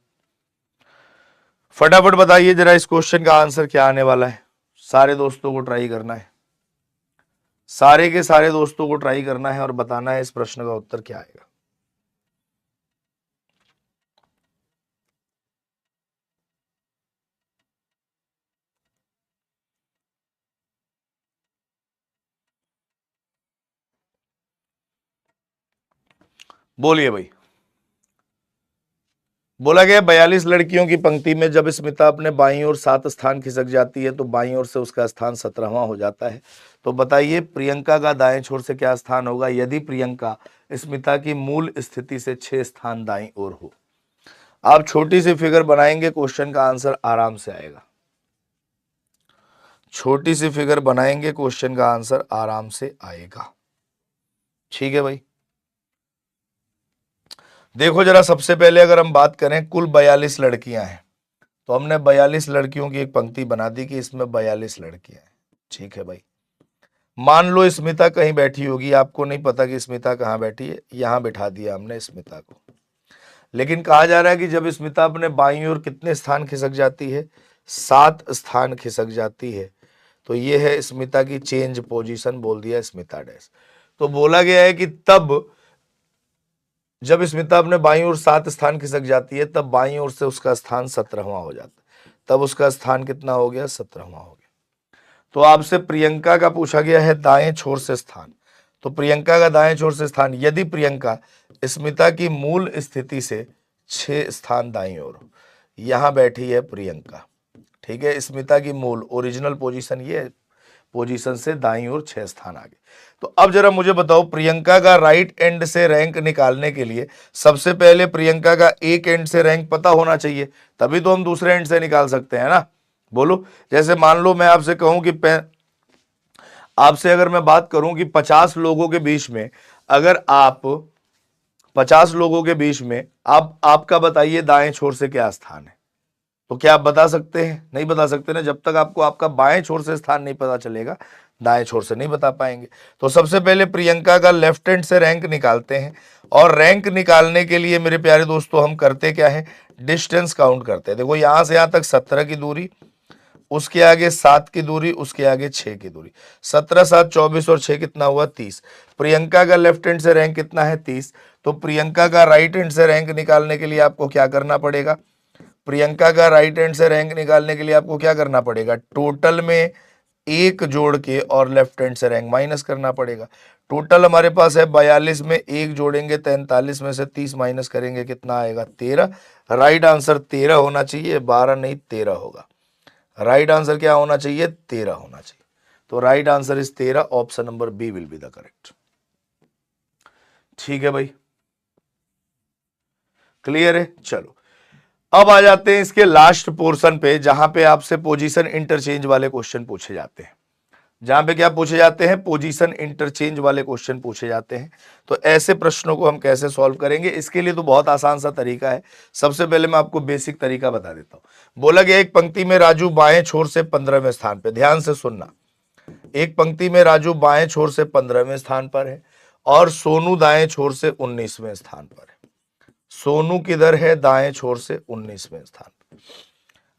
[SPEAKER 1] फटाफट बताइए जरा इस क्वेश्चन का आंसर क्या आने वाला है। सारे दोस्तों को ट्राई करना है, सारे के सारे दोस्तों को ट्राई करना है और बताना है इस प्रश्न का उत्तर क्या आएगा। बोलिए भाई। बोला गया 42 लड़कियों की पंक्ति में जब स्मिता अपने बाईं ओर 7 स्थान खिसक जाती है तो बाईं ओर से उसका स्थान 17वां हो जाता है। तो बताइए प्रियंका का दाएं छोर से क्या स्थान होगा यदि प्रियंका स्मिता की मूल स्थिति से 6 स्थान दाईं ओर हो। आप छोटी सी फिगर बनाएंगे, क्वेश्चन का आंसर आराम से आएगा। छोटी सी फिगर बनाएंगे, क्वेश्चन का आंसर आराम से आएगा, ठीक है भाई। देखो जरा सबसे पहले अगर हम बात करें कुल 42 लड़कियां हैं, तो हमने 42 लड़कियों की एक पंक्ति बना दी कि इसमें 42 लड़कियां हैं, ठीक है भाई। मान लो स्मिता कहीं बैठी होगी, आपको नहीं पता कि स्मिता कहाँ बैठी है, यहां बैठा दिया हमने स्मिता को, लेकिन कहा जा रहा है कि जब स्मिता अपने बाईं ओर कितने स्थान खिसक जाती है, 7 स्थान खिसक जाती है, तो ये है स्मिता की चेंज पोजीशन, बोल दिया स्मिता डैश। तो बोला गया है कि तब जब स्मिता अपने बाईं ओर 7 स्थान खिसक जाती है तब बाईं ओर से उसका स्थान 17वां हो जाता है, तब उसका स्थान कितना हो गया, 17वां हो गया। तो आपसे प्रियंका का पूछा गया है दाएं छोर से स्थान, तो प्रियंका का दाएं छोर से स्थान यदि प्रियंका स्मिता की मूल स्थिति से 6 स्थान दाईं ओर हो, यहां बैठी है प्रियंका, ठीक है, स्मिता की मूल ओरिजिनल पोजीशन ये पोजीशन से दाईं ओर 6 स्थान आगे। तो अब जरा मुझे बताओ प्रियंका का राइट एंड से रैंक निकालने के लिए सबसे पहले प्रियंका का एक एंड से रैंक पता होना चाहिए, तभी तो हम दूसरे एंड से निकाल सकते हैं ना। बोलो, जैसे मान लो मैं आपसे कहूं कि आपसे अगर मैं बात करूं कि 50 लोगों के बीच में अगर आप 50 लोगों के बीच में आपका बताइए दाएं छोर से क्या स्थान है, तो क्या आप बता सकते हैं, नहीं बता सकते ना, जब तक आपको आपका बाएं छोर से स्थान नहीं पता चलेगा दाएं छोर से नहीं बता पाएंगे। तो सबसे पहले प्रियंका का लेफ्ट हैंड से रैंक निकालते हैं, और रैंक निकालने के लिए मेरे प्यारे दोस्तों हम करते क्या है, डिस्टेंस काउंट करते हैं। देखो यहां से यहां तक 17 की दूरी, उसके आगे 7 की दूरी, उसके आगे 6 की दूरी, 17 7 24 और 6 कितना हुआ, 30। प्रियंका का लेफ्ट हैंड से रैंक कितना है, 30। तो प्रियंका का राइट हैंड से रैंक निकालने के लिए आपको क्या करना पड़ेगा, प्रियंका का राइट हैंड से रैंक निकालने के लिए आपको क्या करना पड़ेगा, टोटल में एक जोड़ के और लेफ्ट हैंड से रैंक माइनस करना पड़ेगा। टोटल हमारे पास है 42 में एक जोड़ेंगे 43 में से 30 माइनस करेंगे, कितना आएगा 13। राइट आंसर 13 होना चाहिए, 12 नहीं 13 होगा। राइट आंसर क्या होना चाहिए, 13 होना चाहिए। तो right answer is 13, option number B will be the correct. ठीक है भाई, क्लियर है। चलो अब आ जाते हैं इसके लास्ट पोर्शन पे, जहां पे आपसे पोजीशन इंटरचेंज वाले क्वेश्चन पूछे जाते हैं। जहां पे क्या पूछे जाते हैं, पोजीशन इंटरचेंज वाले क्वेश्चन पूछे जाते हैं। तो ऐसे प्रश्नों को हम कैसे सॉल्व करेंगे, इसके लिए तो बहुत आसान सा तरीका है। सबसे पहले मैं आपको बेसिक तरीका बता देता हूं। बोला गया एक पंक्ति में राजू बाएं छोर से 15वें स्थान पे, ध्यान से सुनना। एक पंक्ति में राजू बाएं छोर से 15वें स्थान पर है और सोनू दाएं छोर से 19वें स्थान पर है। सोनू किधर है, दाएं छोर से 19वें स्थान पर।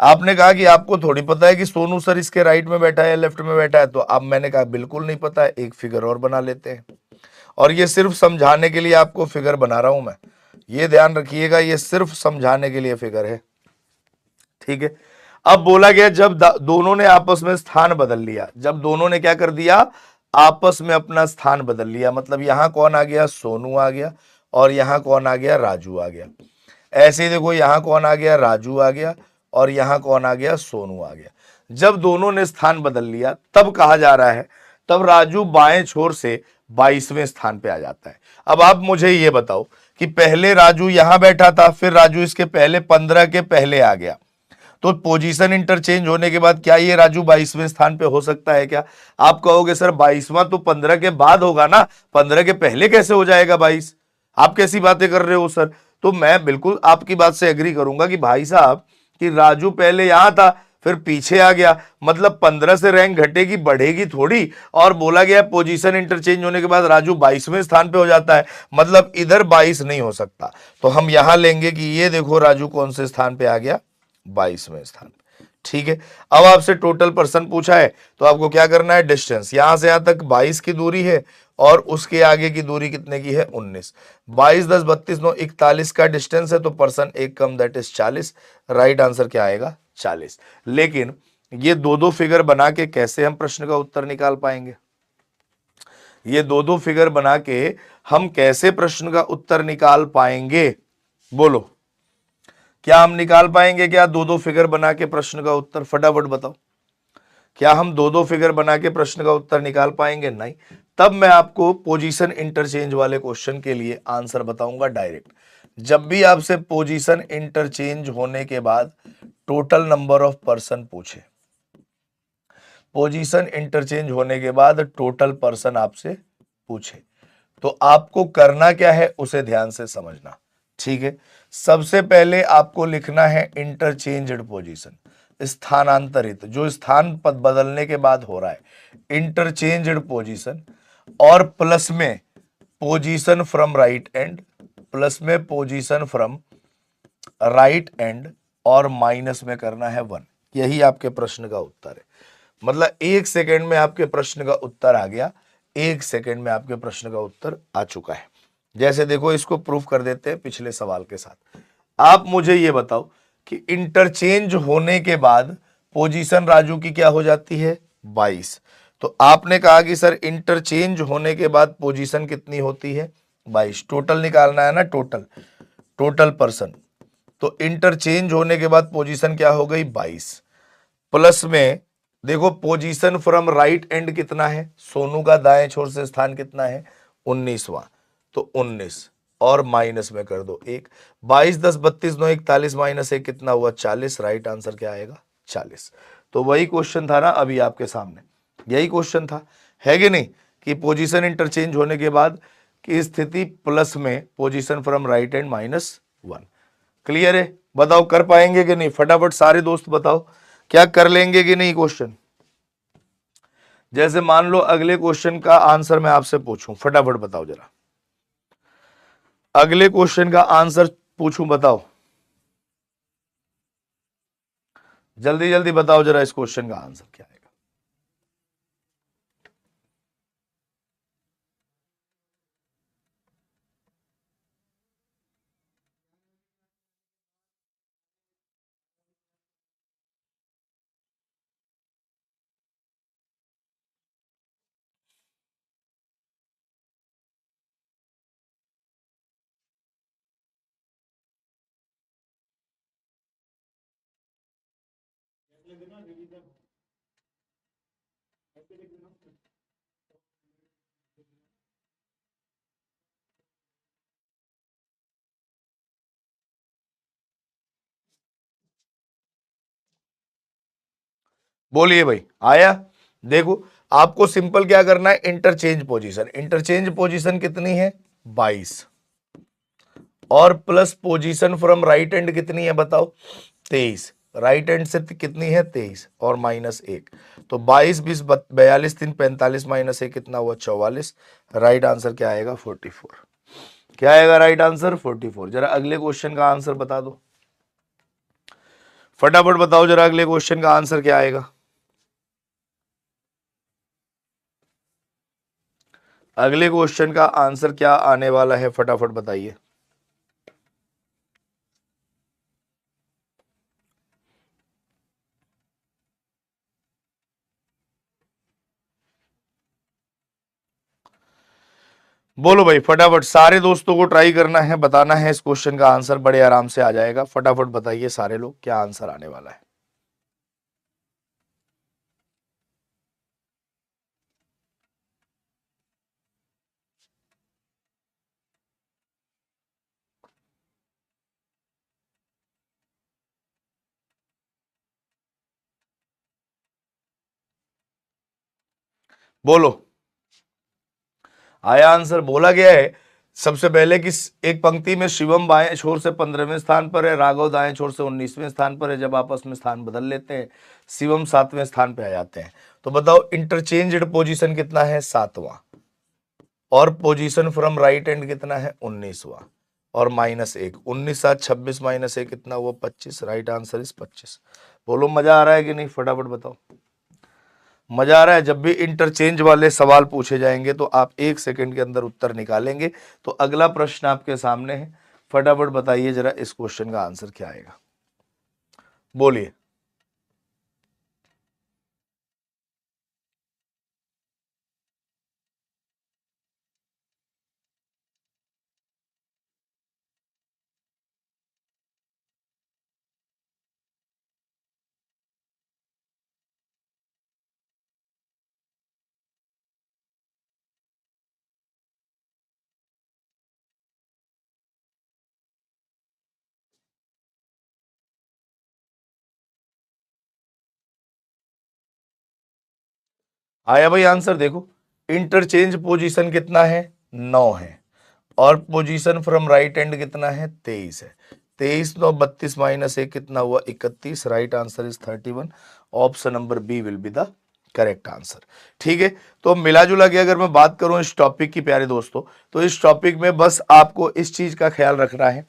[SPEAKER 1] आपने कहा कि आपको थोड़ी पता है कि सोनू सर इसके राइट में बैठा है या लेफ्ट में बैठा है, तो अब मैंने कहा बिल्कुल नहीं पता है, एक फिगर और बना लेते हैं। और ये सिर्फ समझाने के लिए आपको फिगर बना रहा हूं मैं, ये ध्यान रखिएगा, ये सिर्फ समझाने के लिए फिगर है। ठीक है। अब बोला गया जब दोनों ने आपस में स्थान बदल लिया, जब दोनों ने क्या कर दिया, आपस में अपना स्थान बदल लिया, मतलब यहां कौन आ गया, सोनू आ गया, और यहां कौन आ गया, राजू आ गया। ऐसे ही देखो यहां कौन आ गया, राजू आ गया, और यहां कौन आ गया, सोनू आ गया। जब दोनों ने स्थान बदल लिया तब कहा जा रहा है, तब राजू बाएं छोर से 22वें स्थान पे आ जाता है। अब आप मुझे ये बताओ कि पहले राजू यहां बैठा था, फिर राजू इसके पहले 15 के पहले आ गया, तो पोजीशन इंटरचेंज होने के बाद क्या ये राजू 22वें स्थान पे हो सकता है क्या? आप कहोगे सर 22वां तो 15 के बाद होगा ना, 15 के पहले कैसे हो जाएगा 22? आप कैसी बातें कर रहे हो सर? तो मैं बिल्कुल आपकी बात से एग्री करूंगा कि भाई साहब कि राजू पहले यहां था फिर पीछे आ गया, मतलब 15 से रैंक घटेगी बढ़ेगी थोड़ी। और बोला गया पोजीशन इंटरचेंज होने के बाद राजू 22वें स्थान पे हो जाता है, मतलब इधर 22 नहीं हो सकता। तो हम यहां लेंगे कि ये देखो राजू कौन से स्थान पे आ गया, 22वें स्थान पे। ठीक है। अब आपसे टोटल पर्सन पूछा है तो आपको क्या करना है, डिस्टेंस यहां से यहां तक 22 की दूरी है और उसके आगे की दूरी कितने की है, 19। 22 10 32 9 41 का डिस्टेंस है, तो पर्सन एक कम दैट इज 40। राइट आंसर क्या आएगा, 40। लेकिन ये दो दो फिगर बना के कैसे हम प्रश्न का उत्तर निकाल पाएंगे, ये दो दो फिगर बना के हम कैसे प्रश्न का उत्तर निकाल पाएंगे, बोलो क्या हम निकाल पाएंगे क्या दो दो फिगर बना के प्रश्न का उत्तर? फटाफट बताओ, क्या हम दो दो फिगर बना के प्रश्न का उत्तर निकाल पाएंगे? नहीं। तब मैं आपको पोजीशन इंटरचेंज वाले क्वेश्चन के लिए आंसर बताऊंगा डायरेक्ट। जब भी आपसे पोजीशन इंटरचेंज होने के बाद टोटल नंबर ऑफ पर्सन पूछे, पोजीशन इंटरचेंज होने के बाद टोटल पर्सन आपसे पूछे, तो आपको करना क्या है उसे ध्यान से समझना। ठीक है। सबसे पहले आपको लिखना है इंटरचेंज्ड पोजीशन, स्थानांतरित, जो स्थान पद बदलने के बाद हो रहा है, इंटरचेंज्ड पोजीशन। और प्लस में position from right and, plus में पोजीशन फ्रॉम राइट एंड, और माइनस में करना है 1। यही आपके प्रश्न का उत्तर है। मतलब 1 सेकेंड में आपके प्रश्न का उत्तर आ गया, 1 सेकेंड में आपके प्रश्न का उत्तर आ चुका है। जैसे देखो इसको प्रूफ कर देते हैं पिछले सवाल के साथ। आप मुझे ये बताओ कि इंटरचेंज होने के बाद पोजीशन राजू की क्या हो जाती है, 22। तो आपने कहा कि सर इंटरचेंज होने के बाद पोजीशन कितनी होती है, 22। टोटल निकालना है ना, टोटल, टोटल पर्सन। तो इंटरचेंज होने के बाद पोजीशन क्या हो गई, 22। प्लस में देखो पोजीशन फ्रॉम राइट एंड कितना है, सोनू का दाएं छोर से स्थान कितना है, 19वां, तो 19, और माइनस में कर दो 1। 22 10 32 9 41 माइनस 1 कितना हुआ, 40। राइट आंसर क्या आएगा, 40। तो वही क्वेश्चन था ना अभी आपके सामने, यही क्वेश्चन था, है कि नहीं, कि पोजीशन इंटरचेंज होने के बाद की स्थिति प्लस में position from right and -1। Clear है? बताओ कर पाएंगे कि नहीं, फटाफट सारे दोस्त बताओ क्या कर लेंगे कि नहीं क्वेश्चन। जैसे मान लो अगले क्वेश्चन का आंसर मैं आपसे पूछूं, फटाफट बताओ जरा, अगले क्वेश्चन का आंसर पूछूं, बताओ जल्दी जल्दी बताओ जरा, इस क्वेश्चन का आंसर क्या है। बोलिए भाई, आया? देखो, आपको सिंपल क्या करना है, इंटरचेंज पोजीशन। इंटरचेंज पोजीशन कितनी है, 22, और plus position from right hand कितनी है बताओ, 23। राइट हैंड से कितनी है, 23, और -1, तो 22 20 42 3 45 -1 कितना हुआ, 44। राइट आंसर क्या आएगा, 44। क्या आएगा राइट आंसर, 44। जरा अगले क्वेश्चन का आंसर बता दो, फटाफट बताओ जरा, अगले क्वेश्चन का आंसर क्या आएगा। अगले क्वेश्चन का आंसर क्या आने वाला है, फटाफट बताइए। बोलो भाई फटाफट, सारे दोस्तों को ट्राई करना है, बताना है इस क्वेश्चन का आंसर, बड़े आराम से आ जाएगा। फटाफट बताइए सारे लोग, क्या आंसर आने वाला है। बोलो, आया आंसर, बोला गया है सबसे पहले कि एक पंक्ति में शिवम बाएं छोर से 15वें स्थान पर है, राघव दाएं छोर से 19वें स्थान पर है। जब आपस में स्थान बदल लेते हैं, शिवम 7वें स्थान पे आ जाते हैं। तो बताओ इंटरचेंज्ड पोजीशन कितना है, 7वां, और पोजीशन फ्रॉम राइट हैंड कितना है, 19वां, और -1, 19 7 26 -1 कितना हुआ, 25। Right answer is 25। बोलो, मजा आ रहा है कि नहीं, फटाफट बताओ। मजा आ रहा है? जब भी इंटरचेंज वाले सवाल पूछे जाएंगे तो आप 1 सेकंड के अंदर उत्तर निकालेंगे। तो अगला प्रश्न आपके सामने है, फटाफट बताइए जरा इस क्वेश्चन का आंसर क्या आएगा, बोलिए। आया भाई आंसर? देखो, इंटरचेंज पोजीशन कितना है, 9 है, और पोजीशन फ्रॉम राइट हैंड कितना है, 23 है। 23 9 32 -1 कितना हुआ, 31। Right answer is 31। Option number B will be the correct answer. ठीक है, तो मिला जुला के अगर मैं बात करूं इस टॉपिक की प्यारे दोस्तों, तो इस टॉपिक में बस आपको इस चीज का ख्याल रखना है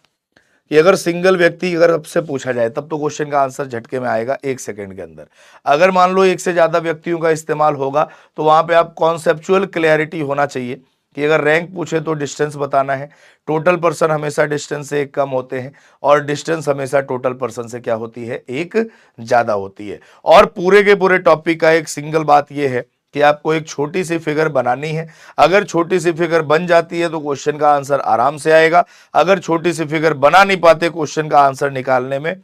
[SPEAKER 1] कि अगर सिंगल व्यक्ति अगर आपसे पूछा जाए तब तो क्वेश्चन का आंसर झटके में आएगा 1 सेकंड के अंदर। अगर मान लो एक से ज्यादा व्यक्तियों का इस्तेमाल होगा तो वहां पे आप कॉन्सेप्चुअल क्लैरिटी होना चाहिए कि अगर रैंक पूछे तो डिस्टेंस बताना है। टोटल पर्सन हमेशा डिस्टेंस से एक कम होते हैं, और डिस्टेंस हमेशा टोटल पर्सन से क्या होती है, एक ज्यादा होती है। और पूरे के पूरे टॉपिक का एक सिंगल बात यह है कि आपको एक छोटी सी फिगर बनानी है। अगर छोटी सी फिगर बन जाती है तो क्वेश्चन का आंसर आराम से आएगा। अगर छोटी सी फिगर बना नहीं पाते, क्वेश्चन का आंसर निकालने में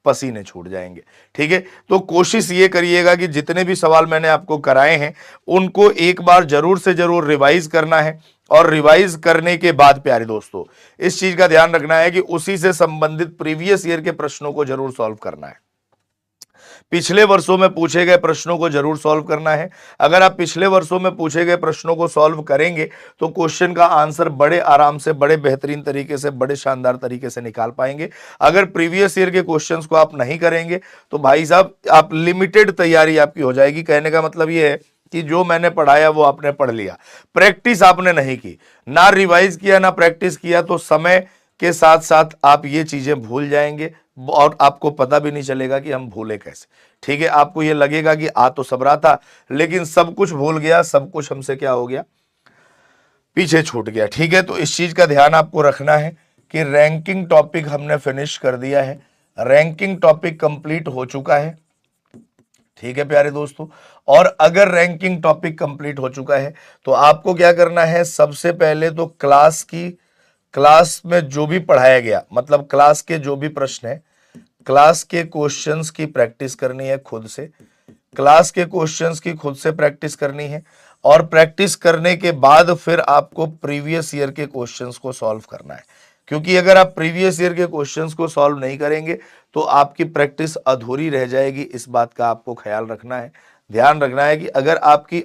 [SPEAKER 1] पसीने छूट जाएंगे। ठीक है, तो कोशिश ये करिएगा कि जितने भी सवाल मैंने आपको कराए हैं उनको एक बार जरूर से जरूर रिवाइज करना है, और रिवाइज करने के बाद प्यारे दोस्तों इस चीज का ध्यान रखना है कि उसी से संबंधित प्रीवियस ईयर के प्रश्नों को जरूर सॉल्व करना है। पिछले वर्षों में पूछे गए प्रश्नों को जरूर सॉल्व करना है। अगर आप पिछले वर्षों में पूछे गए प्रश्नों को सॉल्व करेंगे तो क्वेश्चन का आंसर बड़े आराम से, बड़े बेहतरीन तरीके से, बड़े शानदार तरीके से निकाल पाएंगे। अगर प्रीवियस ईयर के क्वेश्चंस को आप नहीं करेंगे तो भाई साहब आप लिमिटेड तैयारी आपकी हो जाएगी। कहने का मतलब ये है कि जो मैंने पढ़ाया वो आपने पढ़ लिया, प्रैक्टिस आपने नहीं की, ना रिवाइज किया ना प्रैक्टिस किया, तो समय के साथ साथ आप ये चीजें भूल जाएंगे और आपको पता भी नहीं चलेगा कि हम भूले कैसे। ठीक है, आपको ये लगेगा कि आ तो सब रहा था लेकिन सब कुछ भूल गया, सब कुछ हमसे क्या हो गया, पीछे छूट गया। ठीक है, तो इस चीज का ध्यान आपको रखना है कि रैंकिंग टॉपिक हमने फिनिश कर दिया है, रैंकिंग टॉपिक कंप्लीट हो चुका है। ठीक है प्यारे दोस्तों, और अगर रैंकिंग टॉपिक कंप्लीट हो चुका है तो आपको क्या करना है, सबसे पहले तो क्लास में जो भी पढ़ाया गया, मतलब क्लास के जो भी प्रश्न है, क्लास के क्वेश्चंस की प्रैक्टिस करनी है खुद से, क्लास के क्वेश्चंस की खुद से प्रैक्टिस करनी है, और प्रैक्टिस करने के बाद फिर आपको प्रीवियस ईयर के क्वेश्चंस को सॉल्व करना है। क्योंकि अगर आप प्रीवियस ईयर के क्वेश्चंस को सॉल्व नहीं करेंगे तो आपकी प्रैक्टिस अधूरी रह जाएगी। इस बात का आपको ख्याल रखना है, ध्यान रखना है कि अगर आपकी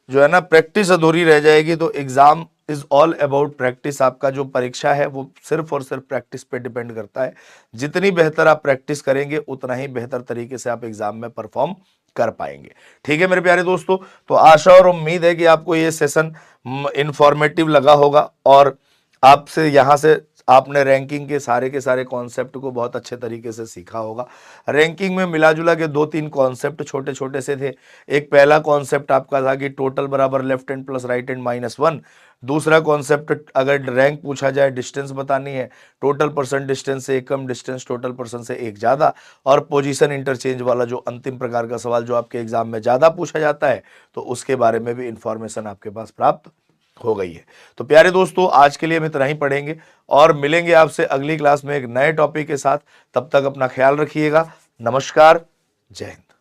[SPEAKER 1] जो है ना प्रैक्टिस अधूरी रह जाएगी तो exam is all about practice. आपका जो परीक्षा है वो सिर्फ और सिर्फ प्रैक्टिस पे डिपेंड करता है। जितनी बेहतर आप प्रैक्टिस करेंगे उतना ही बेहतर तरीके से आप एग्जाम में परफॉर्म कर पाएंगे। ठीक है मेरे प्यारे दोस्तों, तो आशा और उम्मीद है कि आपको ये सेशन इंफॉर्मेटिव लगा होगा और आपसे यहाँ से आपने रैंकिंग के सारे कॉन्सेप्ट को बहुत अच्छे तरीके से सीखा होगा। रैंकिंग में मिला जुला के 2-3 कॉन्सेप्ट छोटे छोटे से थे। एक पहला कॉन्सेप्ट आपका था कि टोटल बराबर left hand plus right hand -1। दूसरा कॉन्सेप्ट अगर रैंक पूछा जाए डिस्टेंस बतानी है, टोटल पर्सन डिस्टेंस से एक कम, डिस्टेंस टोटल पर्सन से एक ज़्यादा, और पोजीशन इंटरचेंज वाला जो अंतिम प्रकार का सवाल जो आपके एग्जाम में ज़्यादा पूछा जाता है, तो उसके बारे में भी इंफॉर्मेशन आपके पास प्राप्त हो गई है। तो प्यारे दोस्तों, आज के लिए हम इतना ही पढ़ेंगे और मिलेंगे आपसे अगली क्लास में एक नए टॉपिक के साथ। तब तक अपना ख्याल रखिएगा। नमस्कार, जय हिंद।